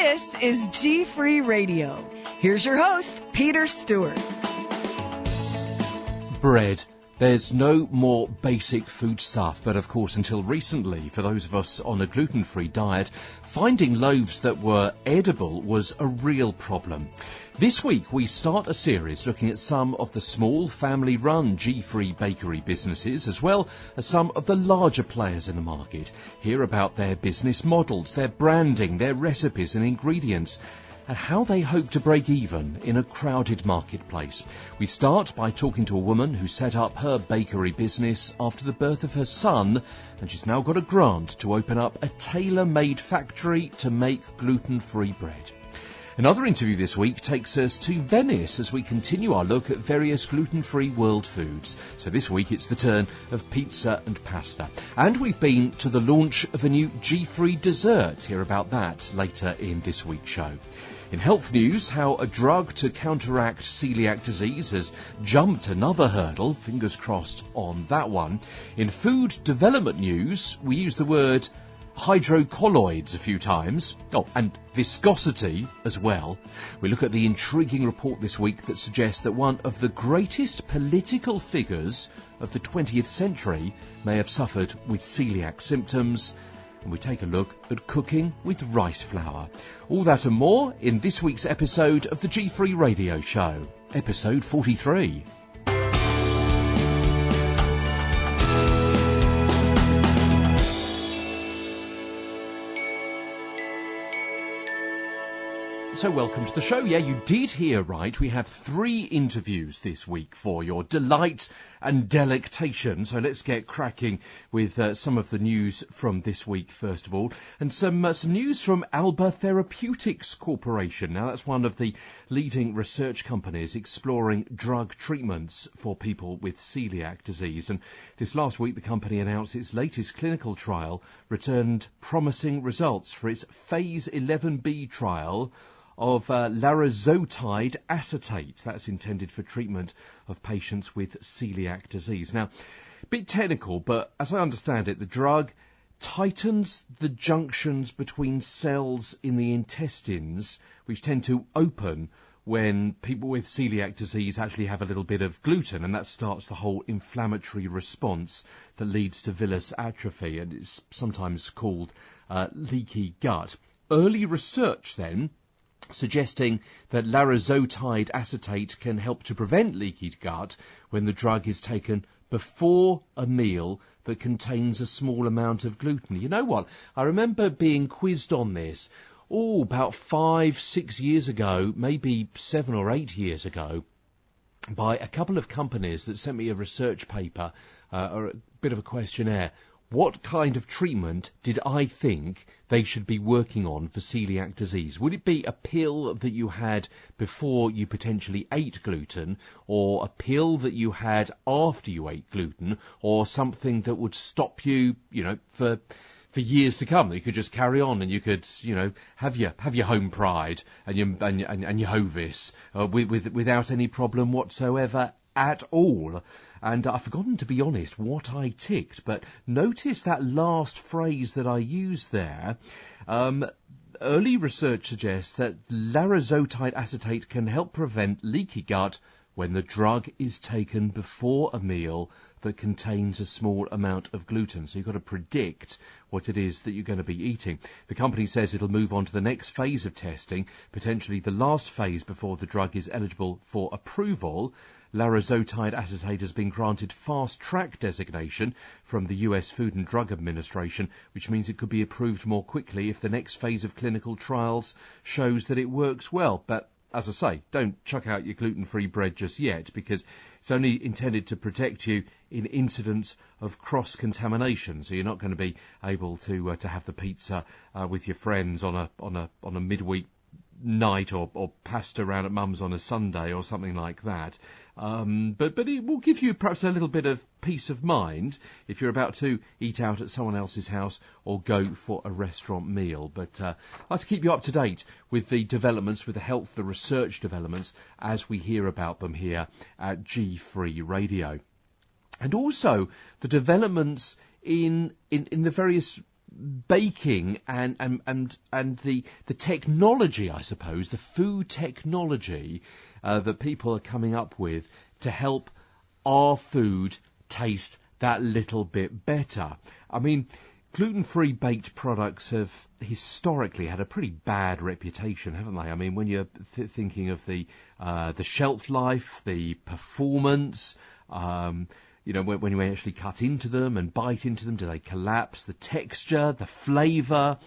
This is GFree Radio. Here's your host, Peter Stewart. Bread. There's no more basic foodstuff, but of course until recently, for those of us on a gluten-free diet, finding loaves that were edible was a real problem. This week we start a series looking at some of the small family-run GFree bakery businesses, as well as some of the larger players in the market. Hear about their business models, their branding, their recipes and ingredients, and how they hope to break even in a crowded marketplace. We start by talking to a woman who set up her bakery business after the birth of her son, and she's now got a grant to open up a tailor-made factory to make gluten-free bread. Another interview this week takes us to Venice as we continue our look at various gluten-free world foods. So this week it's the turn of pizza and pasta. And we've been to the launch of a new GFree dessert. Hear about that later in this week's show. In health news, how a drug to counteract coeliac disease has jumped another hurdle. Fingers crossed on that one. In food development news, we use the word hydrocolloids a few times. Oh, and viscosity as well. We look at the intriguing report this week that suggests that one of the greatest political figures of the 20th century may have suffered with coeliac symptoms. And we take a look at cooking with rice flour. All that and more in this week's episode of the GFree Radio Show, episode 43. So welcome to the show. Yeah, you did hear right. We have 3 interviews this week for your delight and delectation. So let's get cracking with some of the news from this week, first of all. And some news from Alba Therapeutics Corporation. Now, that's one of the leading research companies exploring drug treatments for people with coeliac disease. And this last week, the company announced its latest clinical trial returned promising results for its Phase 11B trial of larazotide acetate. That's intended for treatment of patients with coeliac disease. Now, a bit technical, but as I understand it, the drug tightens the junctions between cells in the intestines, which tend to open when people with coeliac disease actually have a little bit of gluten, and that starts the whole inflammatory response that leads to villous atrophy, and it's sometimes called leaky gut. Early research then suggesting that larazotide acetate can help to prevent leaky gut when the drug is taken before a meal that contains a small amount of gluten. You know what? I remember being quizzed on this, about 5-6 years ago, maybe 7 or 8 years ago, by a couple of companies that sent me a research paper or a bit of a questionnaire. What kind of treatment did I think they should be working on for coeliac disease? Would it be a pill that you had before you potentially ate gluten, or a pill that you had after you ate gluten, or something that would stop you, for years to come? You could just carry on and you could, have your home pride and your Hovis without any problem whatsoever at all. And I've forgotten, to be honest, what I ticked, but notice that last phrase that I used there. Early research suggests that larazotide acetate can help prevent leaky gut when the drug is taken before a meal that contains a small amount of gluten. So you've got to predict what it is that you're going to be eating. The company says it'll move on to the next phase of testing, potentially the last phase before the drug is eligible for approval. Larazotide acetate has been granted fast-track designation from the US Food and Drug Administration, which means it could be approved more quickly if the next phase of clinical trials shows that it works well. But as I say, don't chuck out your gluten-free bread just yet, because it's only intended to protect you in incidents of cross-contamination. So you're not going to be able to have the pizza with your friends on a midweek night, or pasta round at mum's on a Sunday or something like that. But it will give you perhaps a little bit of peace of mind if you're about to eat out at someone else's house or go for a restaurant meal. But I'd like to keep you up to date with the developments, with the health, the research developments, as we hear about them here at GFree Radio. And also the developments in the various baking and the technology, I suppose, the food technology that people are coming up with to help our food taste that little bit better. I mean, gluten-free baked products have historically had a pretty bad reputation, haven't they? I mean, when you're thinking of the shelf life, the performance, you know, when you actually cut into them and bite into them, do they collapse? The texture, the flavour.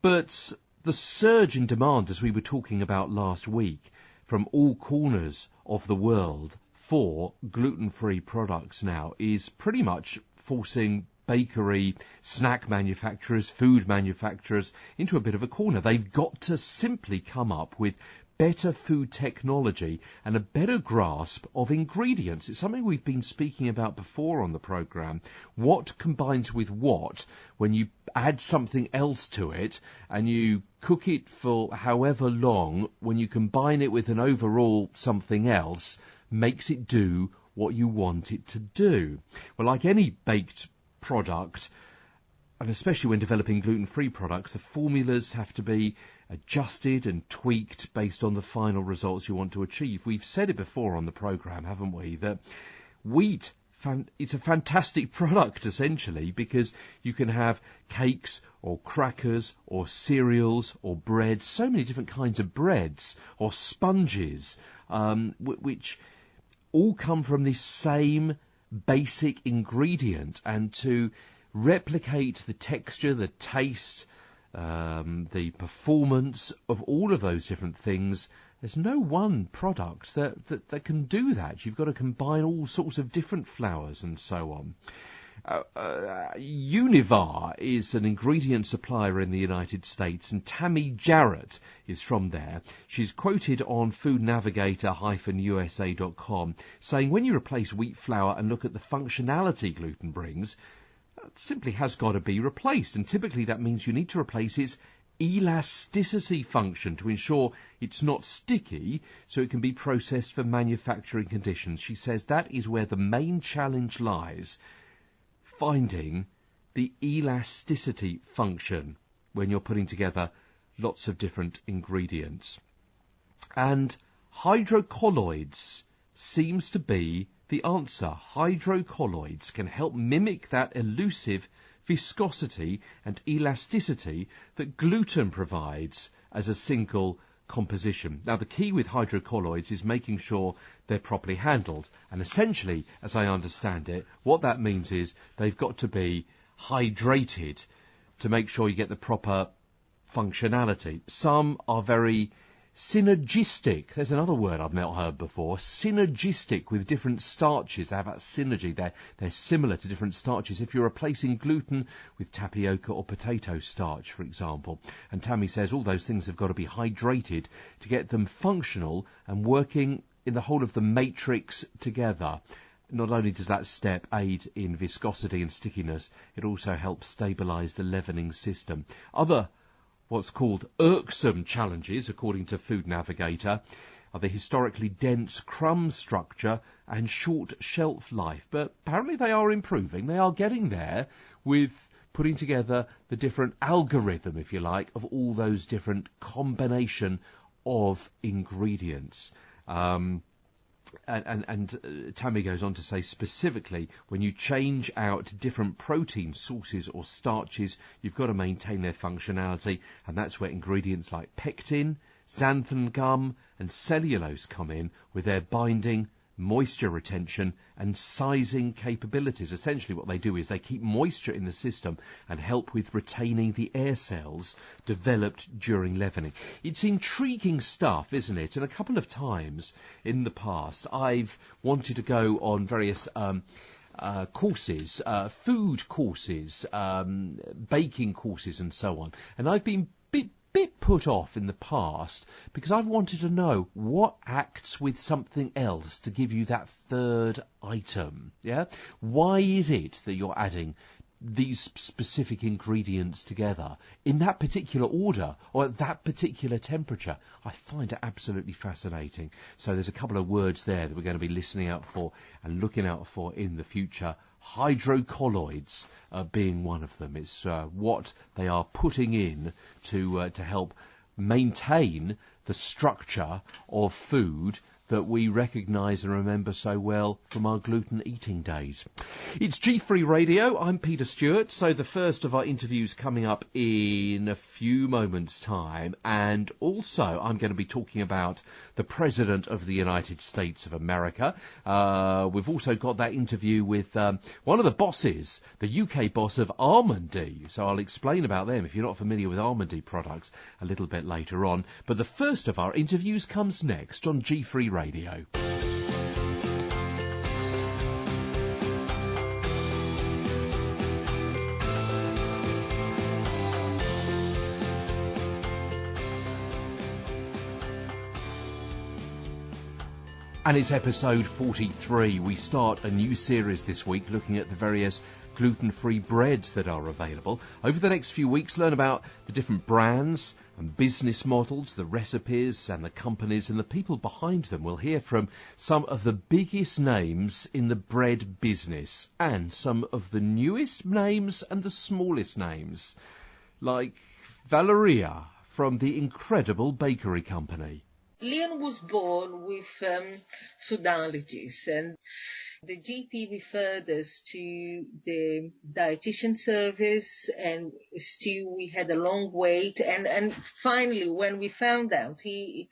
But the surge in demand, as we were talking about last week, from all corners of the world for gluten-free products now is pretty much forcing bakery, snack manufacturers, food manufacturers into a bit of a corner. They've got to simply come up with better food technology and a better grasp of ingredients. It's something we've been speaking about before on the programme. What combines with what when you add something else to it and you cook it for however long, when you combine it with an overall something else, makes it do what you want it to do. Well, like any baked product, and especially when developing gluten-free products, the formulas have to be adjusted and tweaked based on the final results you want to achieve. We've said it before on the programme, haven't we, that wheat, it's a fantastic product, essentially, because you can have cakes or crackers or cereals or breads, so many different kinds of breads or sponges, which all come from this same basic ingredient, and to replicate the texture, the taste, the performance of all of those different things, there's no one product that can do that. You've got to combine all sorts of different flours and so on. Univar is an ingredient supplier in the United States, and Tammy Jarrett is from there. She's quoted on foodnavigator-usa.com saying, when you replace wheat flour and look at the functionality gluten brings, it simply has got to be replaced, and typically that means you need to replace its elasticity function to ensure it's not sticky so it can be processed for manufacturing conditions. She says that is where the main challenge lies, finding the elasticity function when you're putting together lots of different ingredients. And hydrocolloids seems to be the answer. Hydrocolloids can help mimic that elusive viscosity and elasticity that gluten provides as a single composition. Now, the key with hydrocolloids is making sure they're properly handled, and essentially, as I understand it, what that means is they've got to be hydrated to make sure you get the proper functionality. Some are very synergistic. There's another word I've not heard before. Synergistic with different starches. They have that synergy. They're similar to different starches. If you're replacing gluten with tapioca or potato starch, for example. And Tammy says all those things have got to be hydrated to get them functional and working in the whole of the matrix together. Not only does that step aid in viscosity and stickiness, it also helps stabilise the leavening system. Other what's called irksome challenges, according to Food Navigator, are the historically dense crumb structure and short shelf life. But apparently they are improving. They are getting there with putting together the different algorithm, if you like, of all those different combination of ingredients. And Tammy goes on to say specifically, when you change out different protein sources or starches, you've got to maintain their functionality, and that's where ingredients like pectin, xanthan gum and cellulose come in with their binding, moisture retention and sizing capabilities. Essentially what they do is they keep moisture in the system and help with retaining the air cells developed during leavening. It's intriguing stuff, isn't it? And a couple of times in the past I've wanted to go on various courses, food courses, baking courses and so on, and I've been bit put off in the past because I've wanted to know what acts with something else to give you that third item. Yeah, why is it that you're adding these specific ingredients together in that particular order or at that particular temperature? I find it absolutely fascinating. So there's a couple of words there that we're going to be listening out for and looking out for in the future. hydrocolloids being one of them. It's what they are putting in to help maintain the structure of food that we recognise and remember so well from our gluten eating days. It's GFree Radio. I'm Peter Stewart. So the first of our interviews coming up in a few moments' time, and also I'm going to be talking about the President of the United States of America. We've also got that interview with one of the bosses, the UK boss of Almondy. So I'll explain about them if you're not familiar with Almondy products a little bit later on. But the first of our interviews comes next on GFree Radio. And it's episode 43. We start a new series this week looking at the various gluten-free breads that are available. Over the next few weeks, learn about the different brands and business models, the recipes and the companies and the people behind them. We'll hear from some of the biggest names in the bread business and some of the newest names and the smallest names, like Valeria from the Incredible Bakery Company. Leon was born with food allergies, and the GP referred us to the dietitian service, and still we had a long wait. And finally, when we found out he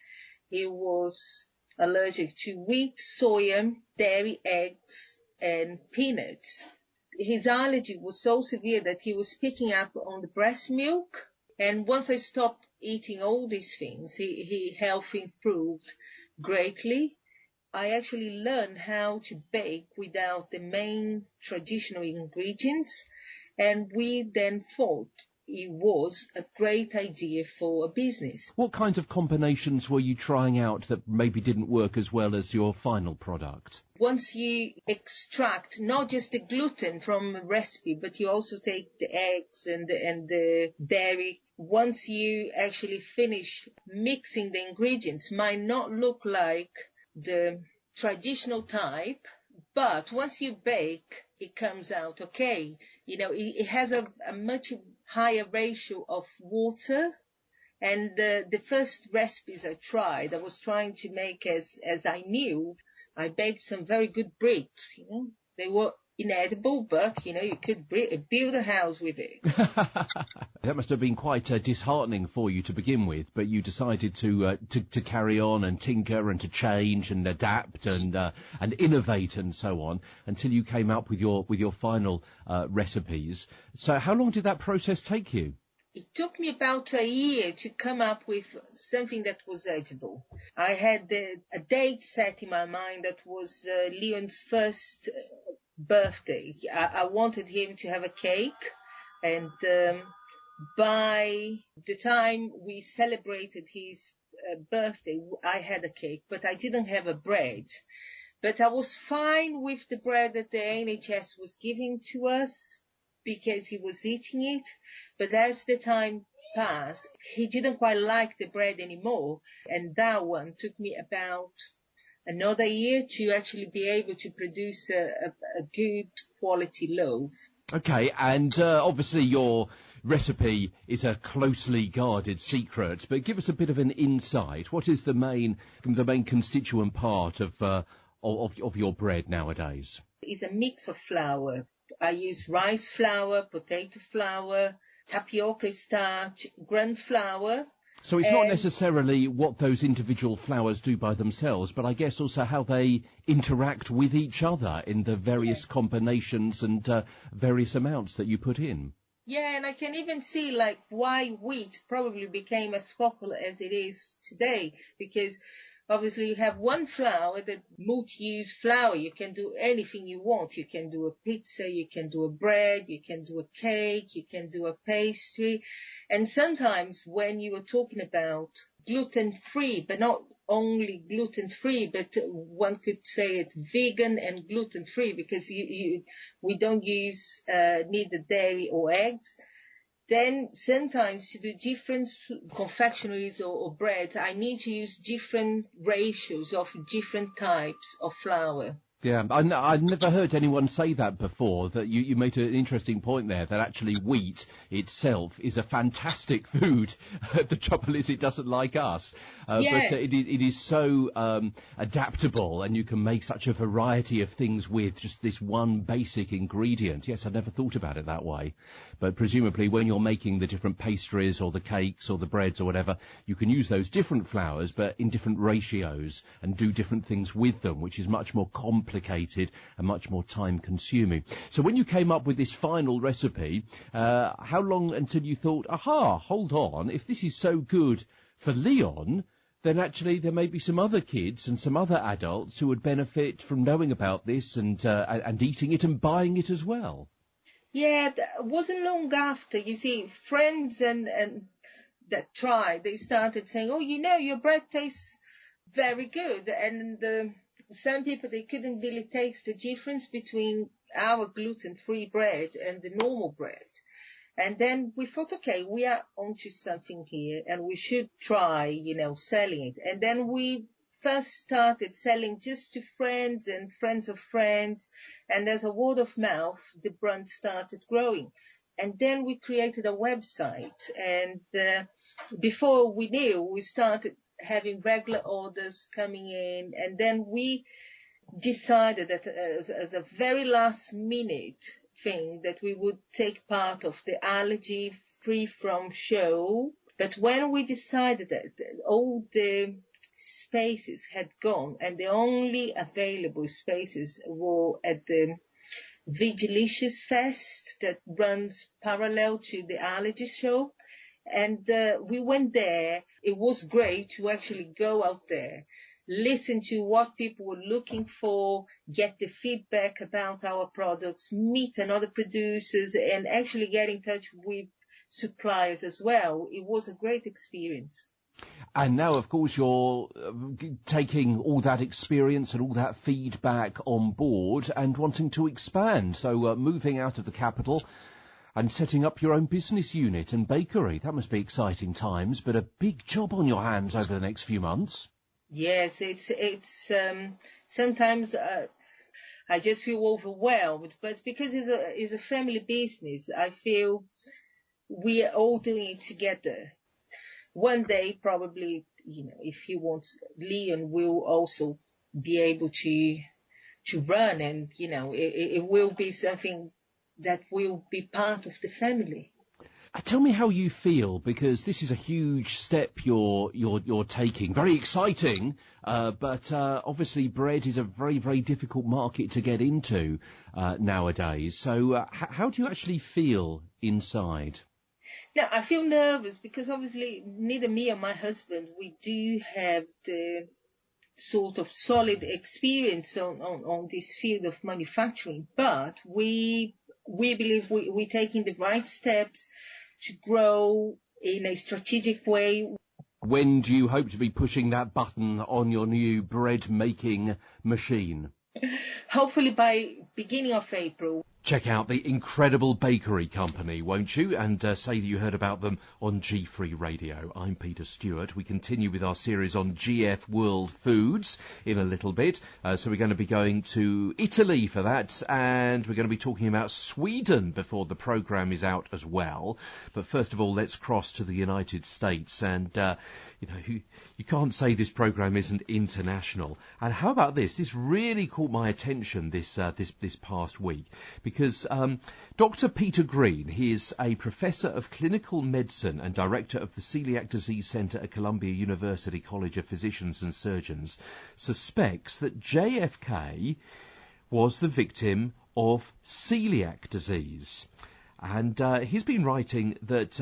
was allergic to wheat, soya, dairy, eggs, and peanuts. His allergy was so severe that he was picking up on the breast milk. And once I stopped eating all these things, his health improved greatly. I actually learned how to bake without the main traditional ingredients, and we then thought it was a great idea for a business. What kinds of combinations were you trying out that maybe didn't work as well as your final product? Once you extract not just the gluten from a recipe, but you also take the eggs and the dairy, once you actually finish mixing the ingredients, might not look like the traditional type, but once you bake, it comes out okay. You know, it has a much higher ratio of water. And the first recipes I tried, I was trying to make as I knew. I baked some very good bricks, you know. They were inedible, but, you know, you could build a house with it. That must have been quite disheartening for you to begin with, but you decided to carry on and tinker and to change and adapt and innovate and so on until you came up with your final recipes. So how long did that process take you? It took me about a year to come up with something that was edible. I had a date set in my mind that was Leon's first birthday. I wanted him to have a cake, and by the time we celebrated his birthday, I had a cake, but I didn't have a bread. But I was fine with the bread that the NHS was giving to us, because he was eating it. But as the time passed, he didn't quite like the bread anymore. And that one took me about another year to actually be able to produce a good quality loaf. Okay, and obviously your recipe is a closely guarded secret, but give us a bit of an insight. What is the main constituent part of your bread nowadays? It's a mix of flour. I use rice flour, potato flour, tapioca starch, gram flour. So it's not necessarily what those individual flours do by themselves, but I guess also how they interact with each other in the various combinations and various amounts that you put in. Yeah, and I can even see like why wheat probably became as popular as it is today, because obviously you have one flour, that multi-use flour. You can do anything you want. You can do a pizza, you can do a bread, you can do a cake, you can do a pastry. And sometimes when you are talking about gluten-free, but not only gluten-free, but one could say it vegan and gluten-free, because we don't use neither dairy or eggs. Then sometimes to do different confectionaries or breads, I need to use different ratios of different types of flour. Yeah, I'd never heard anyone say that before, that you made an interesting point there, that actually wheat itself is a fantastic food. The trouble is it doesn't like us. Yes. But it is so adaptable, and you can make such a variety of things with just this one basic ingredient. Yes, I never thought about it that way. But presumably when you're making the different pastries or the cakes or the breads or whatever, you can use those different flours but in different ratios and do different things with them, which is much more complicated and much more time consuming. So when you came up with this final recipe, how long until you thought, aha, hold on, if this is so good for Leon, then actually there may be some other kids and some other adults who would benefit from knowing about this and eating it and buying it as well? Yeah, it wasn't long after. You see, friends and that tried, they started saying, oh, your bread tastes very good. And some people, they couldn't really taste the difference between our gluten-free bread and the normal bread. And then we thought, okay, we are onto something here and we should try, selling it. And then we first started selling just to friends and friends of friends. And as a word of mouth, the brand started growing. And then we created a website. And before we knew, we started having regular orders coming in. And then we decided that as a very last minute thing that we would take part of the allergy free from show. But when we decided that all the spaces had gone and the only available spaces were at the Vigilicious Fest that runs parallel to the allergy show, and we went there. It was great to actually go out there, listen to what people were looking for, get the feedback about our products, meet another producers, and actually get in touch with suppliers as well. It was a great experience. And now, of course, you're taking all that experience and all that feedback on board and wanting to expand. So moving out of the capital and setting up your own business unit and bakery. That must be exciting times, but a big job on your hands over the next few months. Yes, it's sometimes I just feel overwhelmed, but because it's a family business, I feel we are all doing it together. One day, probably, if he wants, Leon will also be able to run, and it will be something that will be part of the family. Tell me how you feel, because this is a huge step you're taking. Very exciting, but obviously bread is a very, very difficult market to get into nowadays. So how do you actually feel inside? Now, I feel nervous because obviously neither me or my husband, we do have the sort of solid experience on this field of manufacturing, but we believe we're taking the right steps to grow in a strategic way. When do you hope to be pushing that button on your new bread making machine? Hopefully by beginning of April. Check out the incredible bakery company, won't you? And say that you heard about them on GFree Radio. I'm Peter Stewart. We continue with our series on GF World Foods in a little bit. So we're going to be going to Italy for that, and we're going to be talking about Sweden before the programme is out as well. But first of all, let's cross to the United States. And, you can't say this programme isn't international. And how about this? This really caught my attention this past week. Because Dr. Peter Green, he is a professor of clinical medicine and director of the Coeliac Disease Centre at Columbia University College of Physicians and Surgeons, suspects that JFK was the victim of celiac disease. And he's been writing that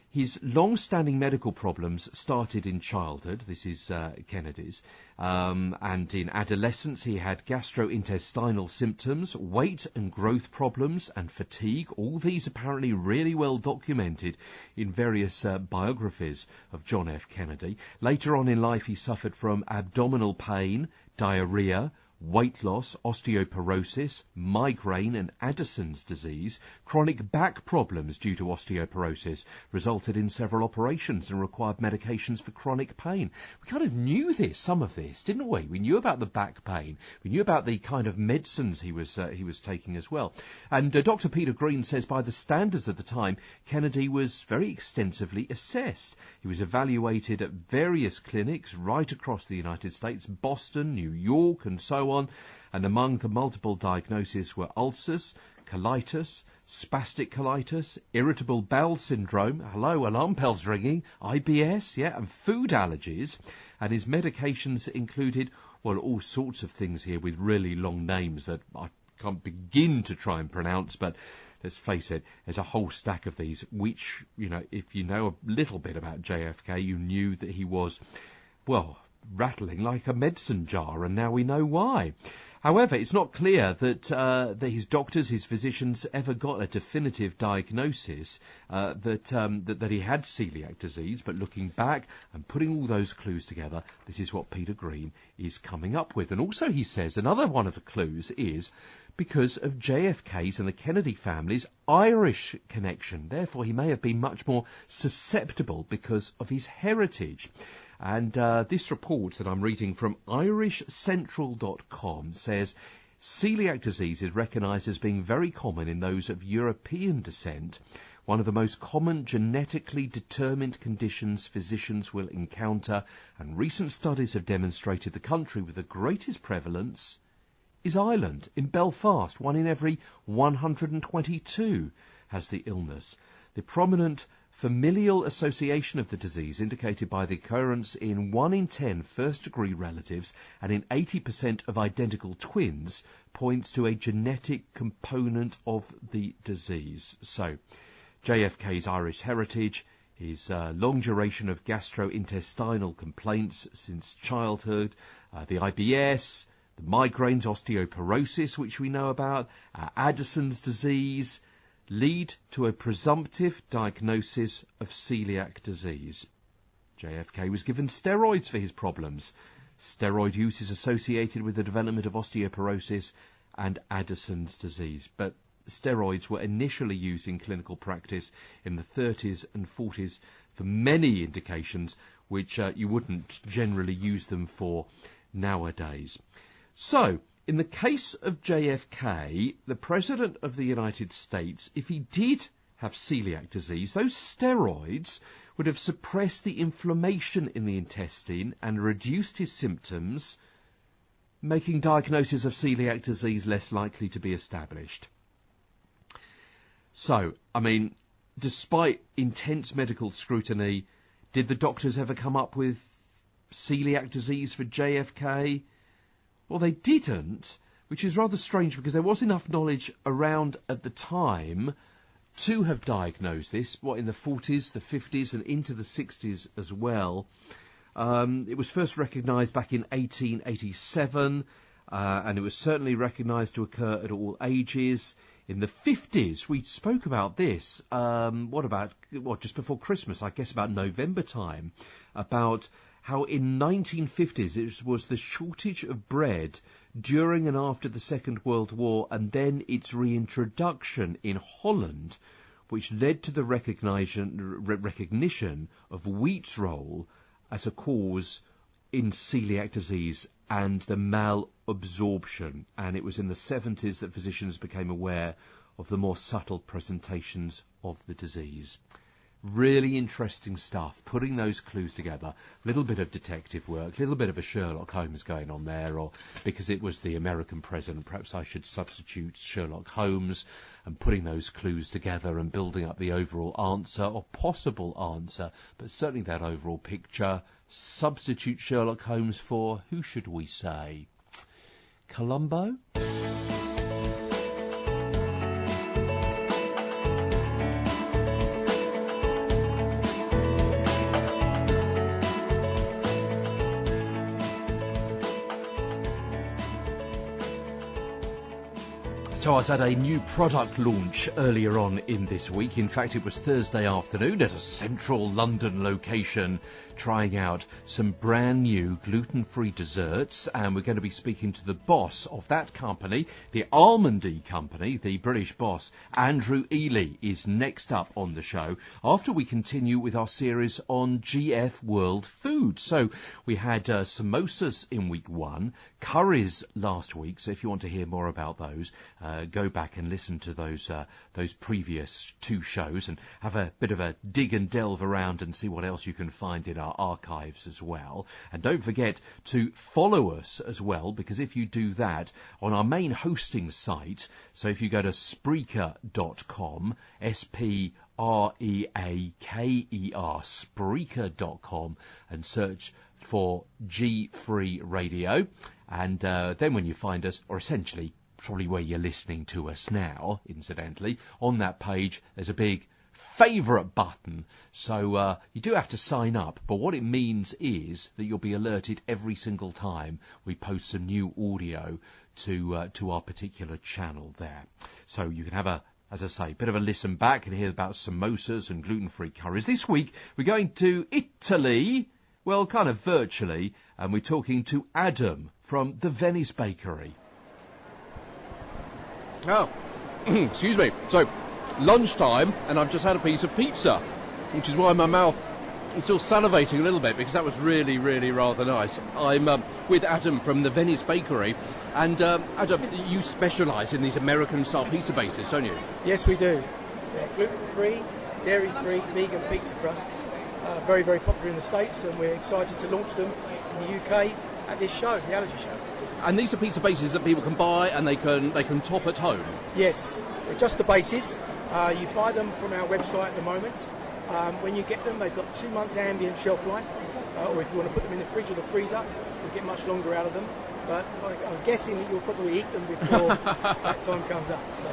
his long-standing medical problems started in childhood. This is Kennedy's. And in adolescence, he had gastrointestinal symptoms, weight and growth problems, and fatigue. All these apparently really well documented in various biographies of John F. Kennedy. Later on in life, he suffered from abdominal pain, diarrhea, weight loss, osteoporosis, migraine and Addison's disease. Chronic back problems due to osteoporosis resulted in several operations and required medications for chronic pain. We kind of knew this, some of this, didn't we? We knew about the back pain. We knew about the kind of medicines he was taking as well. And Dr. Peter Green says by the standards of the time, Kennedy was very extensively assessed. He was evaluated at various clinics right across the United States, Boston, New York and so on. And among the multiple diagnoses were ulcers, colitis, spastic colitis, irritable bowel syndrome, hello, alarm bells ringing, IBS, and food allergies. And his medications included, well, all sorts of things here with really long names that I can't begin to try and pronounce, but let's face it, there's a whole stack of these, which, if you know a little bit about JFK, you knew that he was, well, rattling like a medicine jar, and now we know why. However, it's not clear that his doctors, his physicians, ever got a definitive diagnosis that he had celiac disease. But looking back and putting all those clues together, this is what Peter Green is coming up with. And also, he says, another one of the clues is because of JFK's and the Kennedy family's Irish connection. Therefore, he may have been much more susceptible because of his heritage. And this report that I'm reading from irishcentral.com says celiac disease is recognised as being very common in those of European descent, one of the most common genetically determined conditions physicians will encounter, and recent studies have demonstrated the country with the greatest prevalence is Ireland. In Belfast, 1 in every 122 has the illness. The prominent familial association of the disease indicated by the occurrence in 1 in 10 first-degree relatives and in 80% of identical twins points to a genetic component of the disease. So, JFK's Irish heritage, his long duration of gastrointestinal complaints since childhood, the IBS, the migraines, osteoporosis, which we know about, Addison's disease, lead to a presumptive diagnosis of celiac disease. JFK was given steroids for his problems. Steroid use is associated with the development of osteoporosis and Addison's disease. But steroids were initially used in clinical practice in the 30s and 40s for many indications which you wouldn't generally use them for nowadays. So, in the case of JFK, the President of the United States, if he did have celiac disease, those steroids would have suppressed the inflammation in the intestine and reduced his symptoms, making diagnosis of celiac disease less likely to be established. So, despite intense medical scrutiny, did the doctors ever come up with celiac disease for JFK? Well, they didn't, which is rather strange because there was enough knowledge around at the time to have diagnosed this, in the 40s, the 50s and into the 60s as well. It was first recognised back in 1887, and it was certainly recognised to occur at all ages. In the 50s, we spoke about this, just before Christmas, I guess about November time, about how in 1950s it was the shortage of bread during and after the Second World War, and then its reintroduction in Holland, which led to the recognition of wheat's role as a cause in celiac disease and the malabsorption. And it was in the 70s that physicians became aware of the more subtle presentations of the disease. Really interesting stuff, putting those clues together. A little bit of detective work, a little bit of a Sherlock Holmes going on there, or because it was the American president, perhaps I should substitute Sherlock Holmes, and putting those clues together and building up the overall answer, or possible answer, but certainly that overall picture. Substitute Sherlock Holmes for, who should we say? Columbo? So I was at a new product launch earlier on in this week. In fact, it was Thursday afternoon at a central London location, trying out some brand new gluten-free desserts, and we're going to be speaking to the boss of that company, the Almondy company. The British boss, Andrew Ely, is next up on the show after we continue with our series on GF World Food. So we had samosas in week 1, curries last week, so if you want to hear more about those, go back and listen to those previous 2 shows and have a bit of a dig and delve around and see what else you can find in our archives as well. And don't forget to follow us as well, because if you do that on our main hosting site, so if you go to Spreaker.com, Spreaker, Spreaker.com, and search for GFree Radio, and then when you find us, or essentially probably where you're listening to us now, incidentally, on that page there's a big favourite button, so you do have to sign up, but what it means is that you'll be alerted every single time we post some new audio to our particular channel there. So you can have a, as I say, bit of a listen back and hear about samosas and gluten-free curries. This week we're going to Italy, well, kind of virtually, and we're talking to Adam from the Venice bakery. Oh, excuse me. So, lunchtime, and I've just had a piece of pizza, which is why my mouth is still salivating a little bit, because that was really, really rather nice. I'm with Adam from the Venice bakery, and Adam, you specialise in these American-style pizza bases, don't you? Yes, we do. They're gluten-free, dairy-free, vegan pizza crusts. Very, very popular in the States, and we're excited to launch them in the UK at this show, the Allergy Show. And these are pizza bases that people can buy and they can top at home? Yes, they're just the bases. You buy them from our website at the moment. When you get them, they've got 2 months ambient shelf life, or if you want to put them in the fridge or the freezer, you'll get much longer out of them. But I'm guessing that you'll probably eat them before that time comes up. So.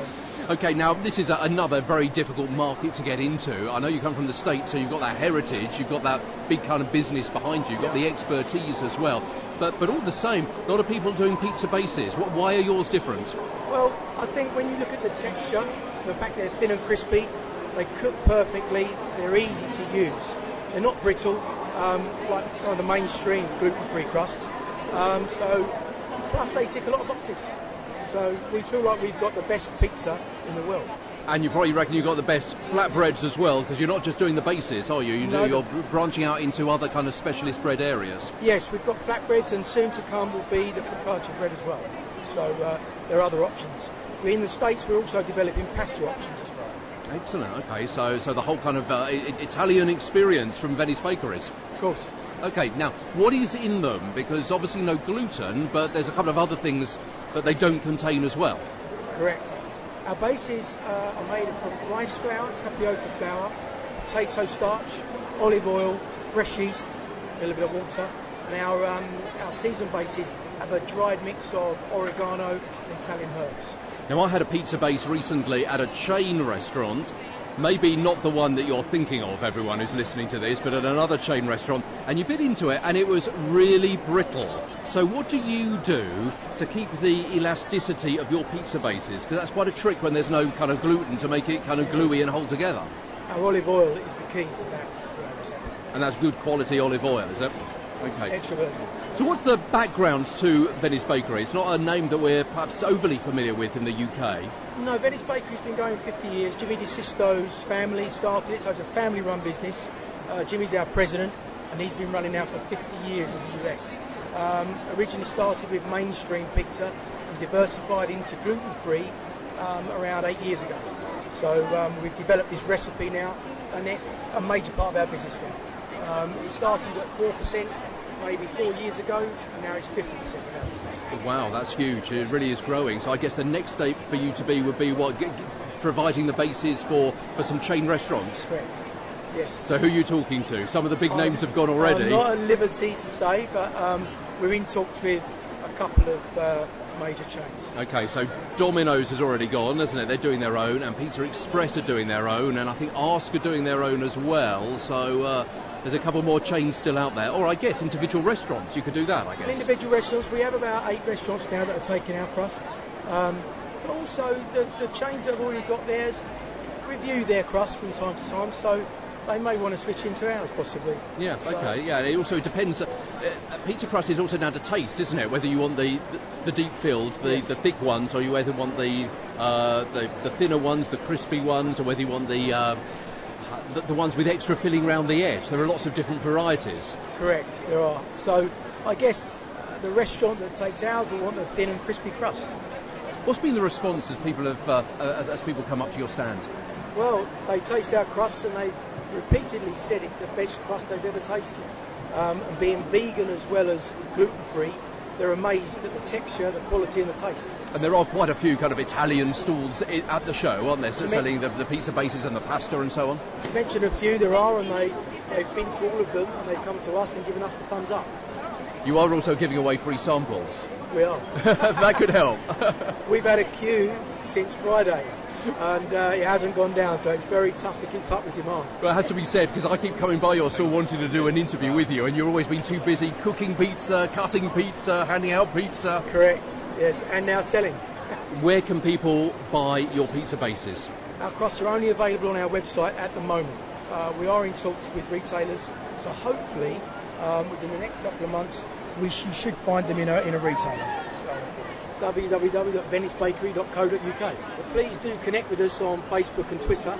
Okay, now this is another very difficult market to get into. I know you come from the States, so you've got that heritage, you've got that big kind of business behind you, you've got the expertise as well. But all the same, a lot of people doing pizza bases. Why are yours different? Well, I think when you look at the texture, the fact they're thin and crispy, they cook perfectly, they're easy to use. They're not brittle, like some of the mainstream gluten-free crusts. Plus they tick a lot of boxes. So we feel like we've got the best pizza in the world. And you probably reckon you've got the best flatbreads as well, because you're not just doing the bases, are you? You're branching out into other kind of specialist bread areas. Yes, we've got flatbreads, and soon to come will be the focaccia bread as well. So there are other options. In the States, we're also developing pasta options as well. Excellent. Okay, so the whole kind of Italian experience from Venice bakeries. Of course. Okay, now, what is in them? Because obviously no gluten, but there's a couple of other things that they don't contain as well. Correct. Our bases are made from rice flour, tapioca flour, potato starch, olive oil, fresh yeast, a little bit of water, and our seasoned bases have a dried mix of oregano and Italian herbs. Now, I had a pizza base recently at a chain restaurant, maybe not the one that you're thinking of, everyone who's listening to this, but at another chain restaurant, and you bit into it and it was really brittle. So what do you do to keep the elasticity of your pizza bases? Because that's quite a trick when there's no kind of gluten to make it kind of gluey and hold together. Our olive oil is the key to that recipe. And that's good quality olive oil, is it? Okay. Extra virgin. So what's the background to Venice Bakery? It's not a name that we're perhaps overly familiar with in the UK. No, Venice Bakery's been going 50 years. Jimmy DeSisto's family started it, so it's a family-run business. Jimmy's our president, and he's been running now for 50 years in the US. Originally started with mainstream pizza and diversified into gluten-free around 8 years ago. So we've developed this recipe now, and it's a major part of our business now. It started at 4% maybe 4 years ago, and now it's 50% of our business. Wow, that's huge. It really is growing. So I guess the next step for you to be would be what? Providing the bases for some chain restaurants. Correct. Yes. So who are you talking to? Some of the big names have gone already. I'm not at liberty to say, but we're in talks with a couple of major chains. Okay, so Domino's has already gone, hasn't it? They're doing their own, and Pizza Express are doing their own, and I think Ask are doing their own as well. So there's a couple more chains still out there. Or I guess individual restaurants, you could do that, I guess. Individual restaurants, we have about 8 restaurants now that are taking our crusts. But also the chains that have already got theirs review their crust from time to time, so they may want to switch into ours possibly. Yeah, So, okay, yeah. It also depends. Pizza crust is also down to taste, isn't it? Whether you want the deep filled, the thick ones, or you whether want the thinner ones, the crispy ones, or whether you want the ones with extra filling around the edge. There are lots of different varieties. Correct, there are. So I guess the restaurant that takes ours will want the thin and crispy crust. What's been the response as people have as people come up to your stand? Well, they taste our crusts and they've repeatedly said it's the best crust they've ever tasted. And being vegan as well as gluten-free, they're amazed at the texture, the quality and the taste. And there are quite a few kind of Italian stalls at the show, aren't there, selling the pizza bases and the pasta and so on? To mention a few, there are, and they've been to all of them and they've come to us and given us the thumbs up. You are also giving away free samples. We are. That could help. We've had a queue since Friday. And it hasn't gone down, so it's very tough to keep up with demand. Well, it has to be said, because I keep coming by your store wanting to do an interview with you, and you've always been too busy cooking pizza, cutting pizza, handing out pizza. Correct, yes, and now selling. Where can people buy your pizza bases? Our crusts are only available on our website at the moment. We are in talks with retailers, so hopefully within the next couple of months you should find them in a retailer. www.venicebakery.co.uk. But please do connect with us on Facebook and Twitter.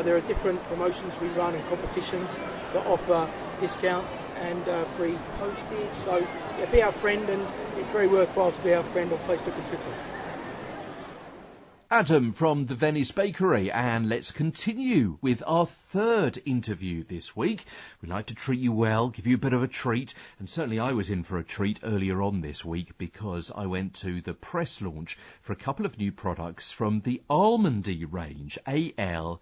There are different promotions we run and competitions that offer discounts and free postage. So yeah, be our friend, and it's very worthwhile to be our friend on Facebook and Twitter. Adam from the Venice Bakery, and let's continue with our third interview this week. We'd like to treat you well, give you a bit of a treat, and certainly I was in for a treat earlier on this week because I went to the press launch for a couple of new products from the Almondy range, ALMONDY.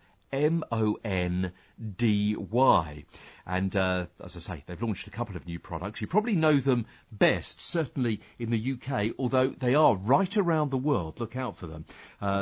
And as I say, they've launched a couple of new products. You probably know them best, certainly in the UK, although they are right around the world. Look out for them.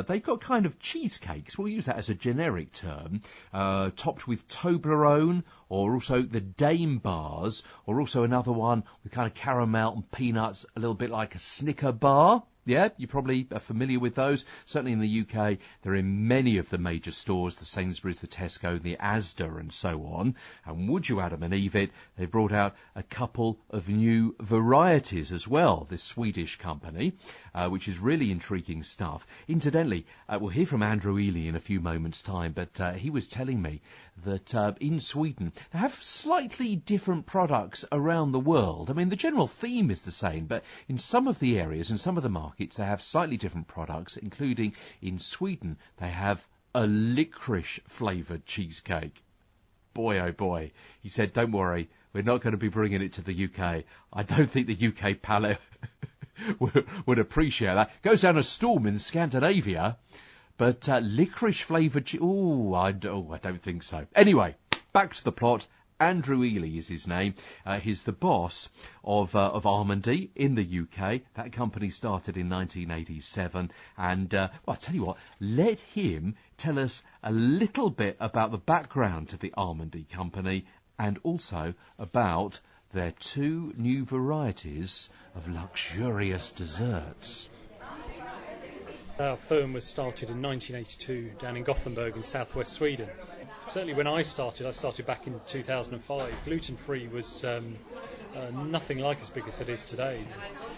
They've got kind of cheesecakes, we'll use that as a generic term, topped with Toblerone, or also the Dame bars, or also another one with kind of caramel and peanuts, a little bit like a Snicker bar. Yeah, you probably are familiar with those. Certainly in the UK, they're in many of the major stores, the Sainsbury's, the Tesco, the Asda and so on. And would you, Adam and Eve it, they brought out a couple of new varieties as well, this Swedish company, which is really intriguing stuff. Incidentally, we'll hear from Andrew Ely in a few moments' time, but he was telling me that in Sweden they have slightly different products around the world. I mean, the general theme is the same, but in some of the areas, in some of the markets, they have slightly different products, including in Sweden they have a licorice flavoured cheesecake. Boy, oh boy. He said, don't worry, we're not going to be bringing it to the UK. I don't think the UK palate would appreciate that. Goes down a storm in Scandinavia. But licorice flavoured... I don't think so. Anyway, back to the plot. Andrew Ely is his name. He's the boss of Almondy in the UK. That company started in 1987. And, I'll tell you what, let him tell us a little bit about the background to the Almondy company and also about their two new varieties of luxurious desserts. Our firm was started in 1982 down in Gothenburg in southwest Sweden. Certainly when I started back in 2005. Gluten-free was nothing like as big as it is today.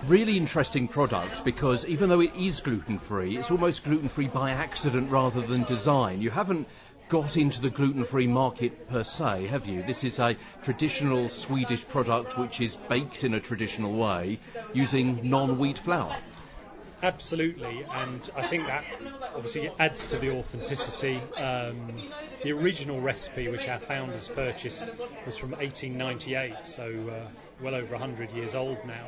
Really interesting product because even though it is gluten-free, it's almost gluten-free by accident rather than design. You haven't got into the gluten-free market per se, have you? This is a traditional Swedish product which is baked in a traditional way using non-wheat flour. Absolutely, and I think that obviously adds to the authenticity. The original recipe which our founders purchased was from 1898, so well over 100 years old now.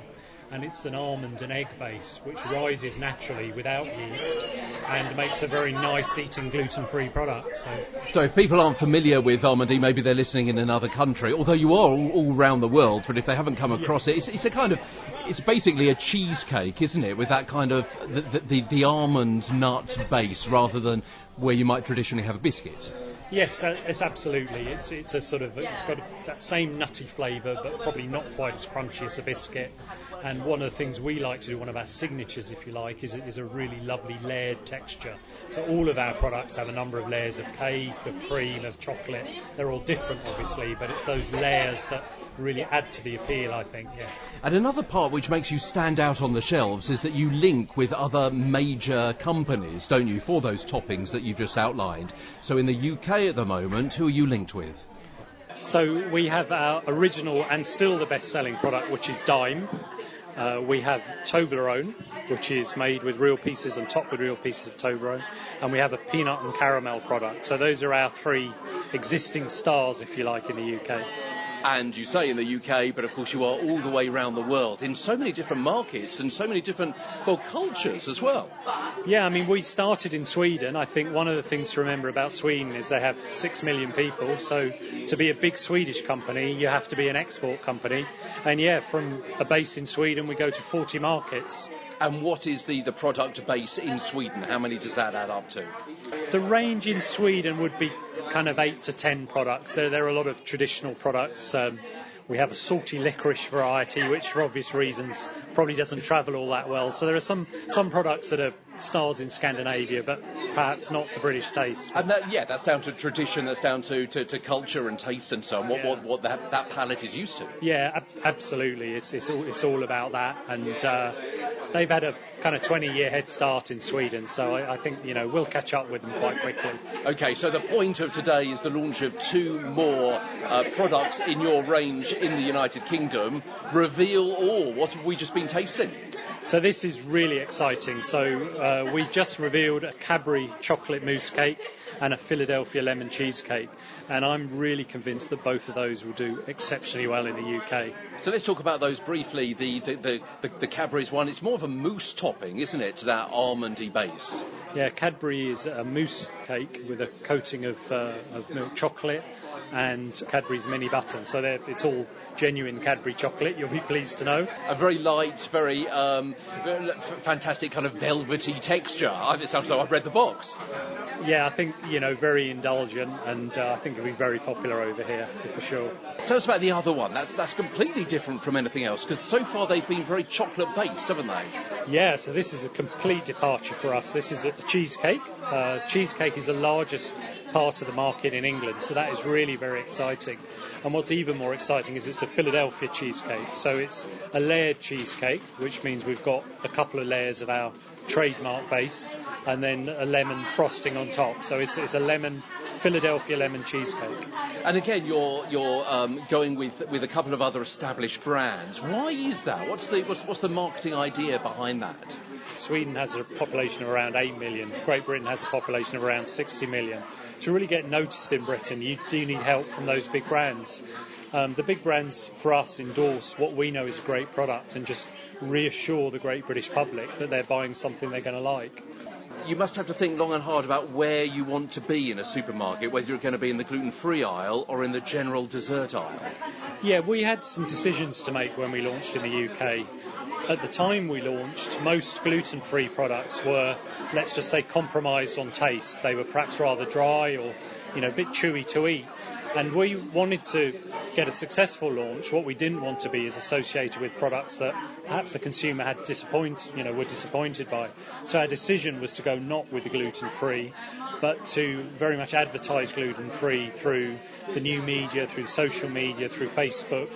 And it's an almond and egg base which rises naturally without yeast and makes a very nice eating gluten-free product. So if people aren't familiar with Almondy, maybe they're listening in another country, although you are all around the world, but if they haven't come across it, it's a kind of, it's basically a cheesecake, isn't it, with that kind of the almond nut base rather than where you might traditionally have a biscuit. Yes, it's absolutely. It's a sort of, it's got that same nutty flavour, but probably not quite as crunchy as a biscuit. And one of the things we like to do, one of our signatures, if you like, is a really lovely layered texture. So all of our products have a number of layers of cake, of cream, of chocolate. They're all different, obviously, but it's those layers that really add to the appeal, I think, yes. And another part which makes you stand out on the shelves is that you link with other major companies, don't you, for those toppings that you've just outlined. So in the UK at the moment, who are you linked with? So we have our original and still the best-selling product, which is Dime. We have Toblerone, which is made with real pieces and topped with real pieces of Toblerone. And we have a peanut and caramel product. So those are our three existing stars, if you like, in the UK. And you say in the UK, but of course you are all the way around the world in so many different markets and so many different, well, cultures as well. Yeah, I mean, we started in Sweden. I think one of the things to remember about Sweden is they have 6 million people. So to be a big Swedish company, you have to be an export company. And yeah, from a base in Sweden, we go to 40 markets. And what is the product base in Sweden? How many does that add up to? The range in Sweden would be kind of 8 to 10 products. There are a lot of traditional products. We have a salty licorice variety, which for obvious reasons probably doesn't travel all that well. So there are some products that are stars in Scandinavia, but perhaps not to British taste. And that's down to tradition, that's down to culture and taste and so on, what that palate is used to. Yeah, absolutely. It's all about that. And they've had a kind of 20-year head start in Sweden, so I think, we'll catch up with them quite quickly. OK, so the point of today is the launch of 2 more products in your range in the United Kingdom. Reveal all. What have we just been tasting? So this is really exciting. So we just revealed a Cadbury chocolate mousse cake and a Philadelphia lemon cheesecake. And I'm really convinced that both of those will do exceptionally well in the UK. So let's talk about those briefly. The Cadbury's one, it's more of a mousse topping, isn't it, to that almondy base? Yeah, Cadbury is a mousse cake with a coating of milk chocolate and Cadbury's mini button. So it's all genuine Cadbury chocolate, you'll be pleased to know. A very light, very fantastic kind of velvety texture. It sounds like I've read the box. Yeah, I think, very indulgent, and I think it'll be very popular over here, for sure. Tell us about the other one. That's completely different from anything else, because so far they've been very chocolate-based, haven't they? Yeah, so this is a complete departure for us. This is a cheesecake. Cheesecake is the largest part of the market in England, so that is really very exciting. And what's even more exciting is it's a Philadelphia cheesecake. So it's a layered cheesecake, which means we've got a couple of layers of our trademark base and then a lemon frosting on top. So it's a Philadelphia lemon cheesecake. And again, you're going with a couple of other established brands. Why is that? What's the marketing idea behind that? Sweden has a population of around 8 million. Great Britain has a population of around 60 million. To really get noticed in Britain, you do need help from those big brands. The big brands, for us, endorse what we know is a great product and just reassure the great British public that they're buying something they're going to like. You must have to think long and hard about where you want to be in a supermarket, whether you're going to be in the gluten-free aisle or in the general dessert aisle. Yeah, we had some decisions to make when we launched in the UK. At the time we launched, most gluten-free products were, let's just say, compromised on taste. They were perhaps rather dry or, a bit chewy to eat. And we wanted to get a successful launch. What we didn't want to be is associated with products that perhaps the consumer were disappointed by. So our decision was to go not with the gluten-free, but to very much advertise gluten-free through the new media, through social media, through Facebook.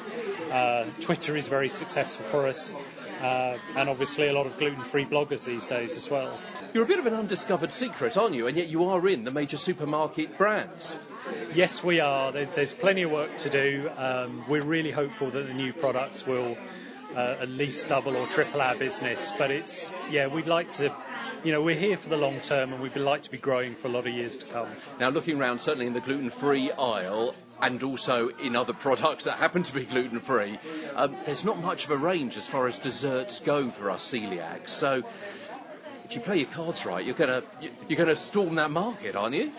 Twitter is very successful for us. And obviously a lot of gluten-free bloggers these days as well. You're a bit of an undiscovered secret, aren't you? And yet you are in the major supermarket brands. Yes, we are. There's plenty of work to do. We're really hopeful that the new products will at least double or triple our business. But we'd like to, we're here for the long term and we'd like to be growing for a lot of years to come. Now, looking around, certainly in the gluten-free aisle, and also in other products that happen to be gluten-free, there's not much of a range as far as desserts go for us celiacs. So if you play your cards right, you're going to storm that market, aren't you?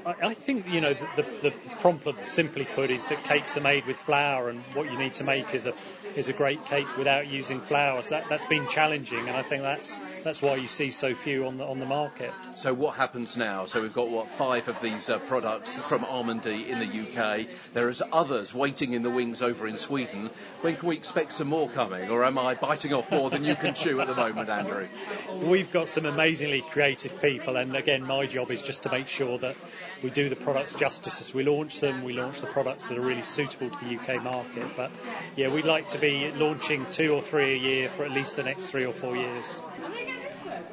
I think, the problem, simply put, is that cakes are made with flour, and what you need to make is a great cake without using flour. So that's been challenging, and I think that's that's why you see so few on the market. So what happens now? So we've got, 5 of these products from Almondy in the UK. There is others waiting in the wings over in Sweden. When can we expect some more coming? Or am I biting off more than you can chew at the moment, Andrew? We've got some amazingly creative people, and again, my job is just to make sure that we do the products justice as we launch them. We launch the products that are really suitable to the UK market. But yeah, we'd like to be launching 2 or 3 a year for at least the next 3 or 4 years.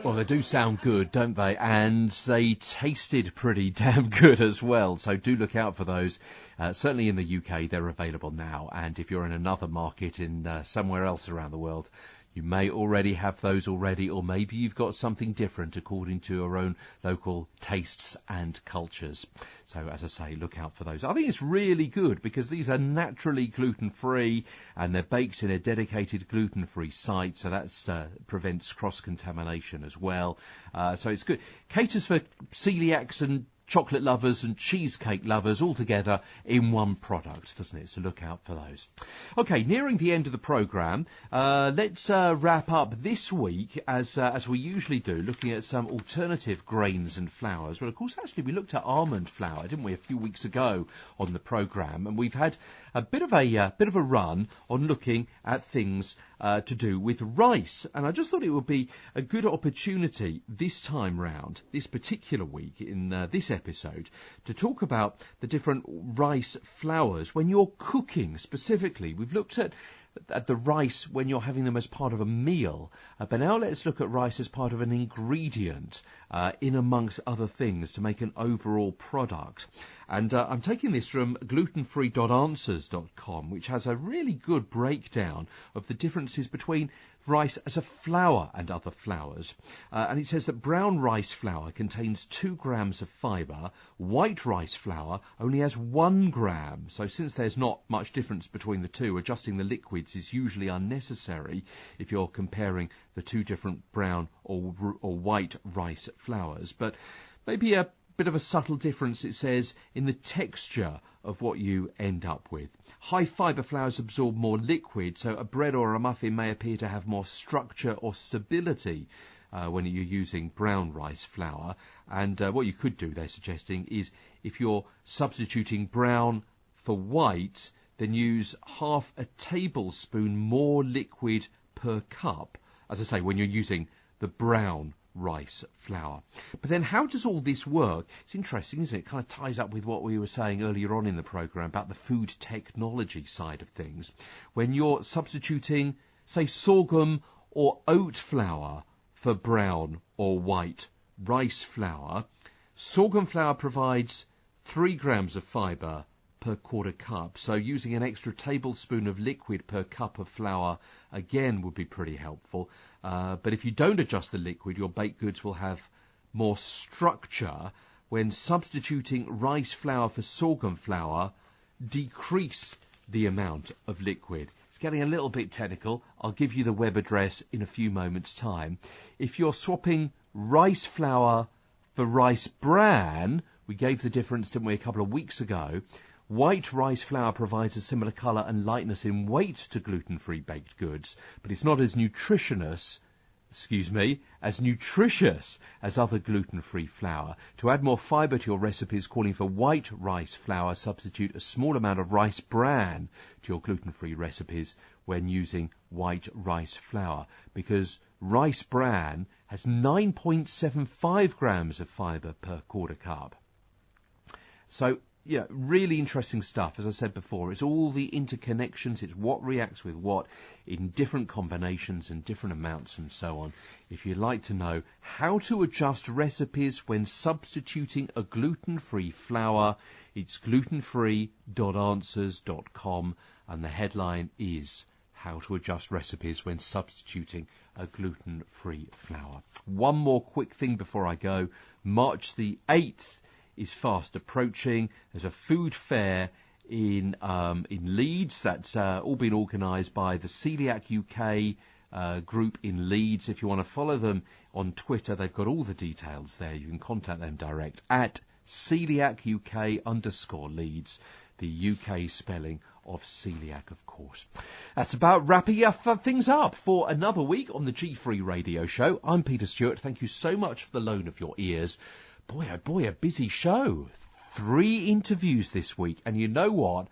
Well, they do sound good, don't they? And they tasted pretty damn good as well. So do look out for those. Certainly in the UK, they're available now. And if you're in another market in somewhere else around the world, you may already have those already, or maybe you've got something different according to your own local tastes and cultures. So, as I say, look out for those. I think it's really good because these are naturally gluten-free and they're baked in a dedicated gluten-free site, so that prevents cross-contamination as well. So it's good. Caters for celiacs and chocolate lovers and cheesecake lovers all together in one product, doesn't it? So look out for those. Okay, nearing the end of the programme, let's wrap up this week, as we usually do, looking at some alternative grains and flours. Well, of course, actually, we looked at almond flour, didn't we, a few weeks ago on the programme, and we've had a bit of a run on looking at things to do with rice. And I just thought it would be a good opportunity this time round, this particular week in this episode, to talk about the different rice flours when you're cooking specifically. We've looked at the rice when you're having them as part of a meal, but now let's look at rice as part of an ingredient in amongst other things to make an overall product. And I'm taking this from glutenfree.answers.com, which has a really good breakdown of the differences between rice as a flour and other flours. And it says that brown rice flour contains 2 grams of fibre, white rice flour only has 1 gram. So since there's not much difference between the two, adjusting the liquids is usually unnecessary if you're comparing the two different brown or white rice flours. But maybe a bit of a subtle difference, it says, in the texture of what you end up with. High fibre flours absorb more liquid, so a bread or a muffin may appear to have more structure or stability when you're using brown rice flour. And what you could do, they're suggesting, is if you're substituting brown for white, then use half a tablespoon more liquid per cup, as I say, when you're using the brown rice flour. But then how does all this work? It's interesting, isn't it? It kind of ties up with what we were saying earlier on in the programme about the food technology side of things. When you're substituting, say, sorghum or oat flour for brown or white rice flour, sorghum flour provides 3 grams of fibre per quarter cup, so using an extra tablespoon of liquid per cup of flour again would be pretty helpful. But if you don't adjust the liquid, your baked goods will have more structure. When substituting rice flour for sorghum flour, decrease the amount of liquid. It's getting a little bit technical. I'll give you the web address in a few moments' time. If you're swapping rice flour for rice bran, we gave the difference, didn't we, a couple of weeks ago. White rice flour provides a similar colour and lightness in weight to gluten-free baked goods, but it's not as nutritious as other gluten-free flour. To add more fibre to your recipes calling for white rice flour, substitute a small amount of rice bran to your gluten-free recipes when using white rice flour, because rice bran has 9.75 grams of fibre per quarter cup. So, yeah, really interesting stuff. As I said before, it's all the interconnections, it's what reacts with what in different combinations and different amounts and so on. If you'd like to know how to adjust recipes when substituting a gluten-free flour, it's glutenfree.answers.com, and the headline is How to Adjust Recipes When Substituting a Gluten-Free Flour. One more quick thing before I go. March the 8th is fast approaching. There's a food fair in Leeds that's all been organised by the Coeliac UK group in Leeds. If you want to follow them on Twitter, they've got all the details there. You can contact them direct at Coeliac UK _Leeds. the UK spelling of celiac, of course. That's about wrapping things up for another week on the GFree radio show. I'm Peter Stewart. Thank you so much for the loan of your ears. Boy, oh boy, a busy show. 3 interviews this week, and you know what?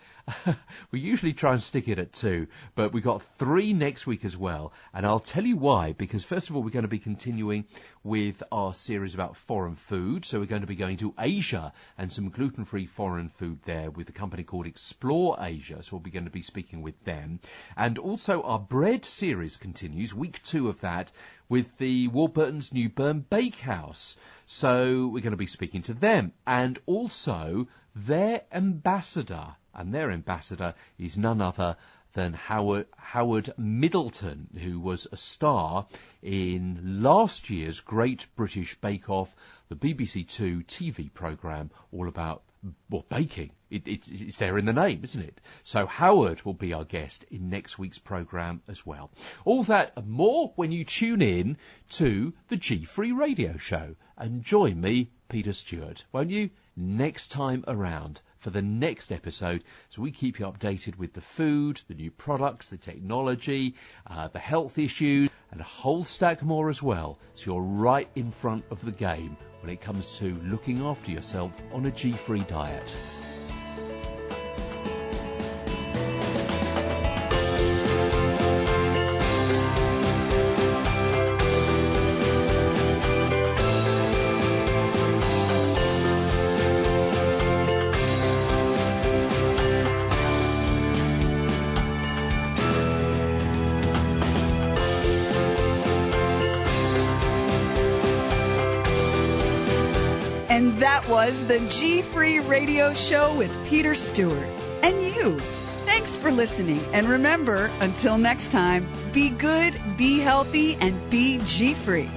We usually try and stick it at 2, but we got 3 next week as well, and I'll tell you why. Because first of all, we're going to be continuing with our series about foreign food, so we're going to be going to Asia and some gluten-free foreign food there with a company called Explore Asia, so we'll be going to be speaking with them. And also our bread series continues, week 2 of that, with the Warburton's Newburn Bakehouse. So we're going to be speaking to them, and also their ambassador. And their ambassador is none other than Howard Middleton, who was a star in last year's Great British Bake Off, the BBC Two TV programme, all about baking. It's there in the name, isn't it? So Howard will be our guest in next week's programme as well. All that and more when you tune in to the GFree radio show. And join me, Peter Stewart, won't you, next time around for the next episode, so we keep you updated with the food, the new products, the technology, the health issues, and a whole stack more as well. So you're right in front of the game when it comes to looking after yourself on a GFree diet. And that was the GFree radio show with Peter Stewart. And you. Thanks for listening. And remember, until next time, be good, be healthy, and be GFree.